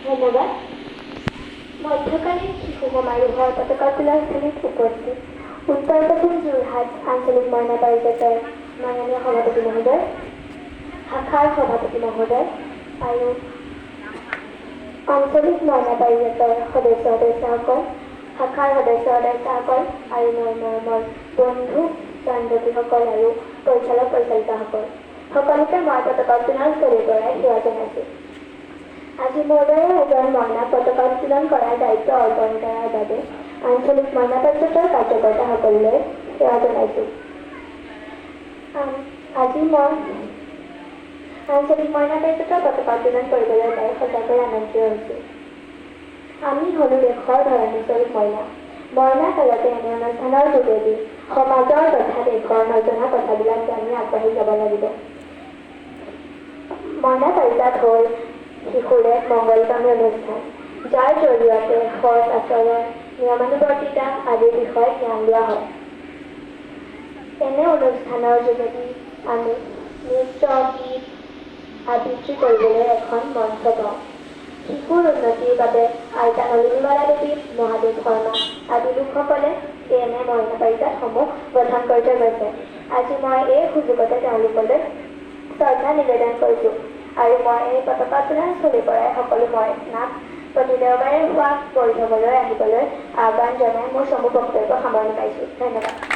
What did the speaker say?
ধন্যবাদ। মধ্যকালীন শিশু সমাৰোহৰ পতাকাস্থলীত উপস্থিত উত্তৰ পশ্চিম যোৰহাট আঞ্চলিক মইনা পাৰিজাতৰ মাননীয় সভাপতি মহোদয়, শাখাৰ সভাপতি মহোদয় আৰু আঞ্চলিক মইনা পাৰিজাতৰ সদস্যসকল, শাখাৰ সদস্যসকল আৰু মোৰ মৰমৰ বন্ধু বান্ধৱীসকল আৰু পৰিচালক পৰিচালিকাসকল, সকলোকে মই পতাকা উত্তোলন স্থলীৰ পৰাই সেৱা জনাইছোঁ। আজি মোৰ দৰে এজন মইনা পতাকা উত্তোলন কৰাৰ দায়িত্ব অৰ্পণ কৰাৰ বাবে আঞ্চলিক মইনা পাৰিজাতৰ কাৰ্যকৰ্তাসকললৈ সেৱা জনাইছোঁ। আজি মই আঞ্চলিক মইনা পাৰিজাতৰ পতাকা উত্তোলন কৰিবলৈ পাই সঁচাকৈ আনন্দিত হৈছোঁ। আমি হ'লো দেশৰ ধৰণীস্বৰূপ মইনা। মইনা কালতে এনে অনুষ্ঠানৰ যোগেদি সমাজৰ তথা দেশৰ নজনা কথাবিলাক জানি আগবাঢ়ি যাব লাগিব। মইনা পাৰিজাত হ'ল শিশুৰ এক মংগলকামী অনুষ্ঠান, যাৰ জৰিয়তে সৎ আচৰণ, নিয়মানুৱৰ্তিতা আদিৰ বিষয়ে জ্ঞান লোৱা হয়। এনে অনুষ্ঠানৰ যোগেদি আমি নৃত্য, গীত আবৃত্তি কৰিবলৈ এখন মঞ্চ পাওঁ। শিশুৰ উন্নতিৰ বাবে আইতা নলিনীবালা দেৱী, মহাদেৱ শৰ্মা আদি লোকসকলে এনে মইনা পাৰিজাতসমূহ গঠন কৰি থৈ গৈছে। আজি মই এই সুযোগতে তেওঁলোকলৈ শ্ৰদ্ধা নিবেদন কৰিছোঁ আৰু মই এই পতাকা উত্তোলন স্থলীৰ পৰাই সকলো মইনাক প্ৰতি দেওবাৰে হোৱা বৈঠকলৈ আহিবলৈ আহ্বান জনাই মোৰ চমু বক্তব্য সামৰণি মাৰিছোঁ। ধন্যবাদ।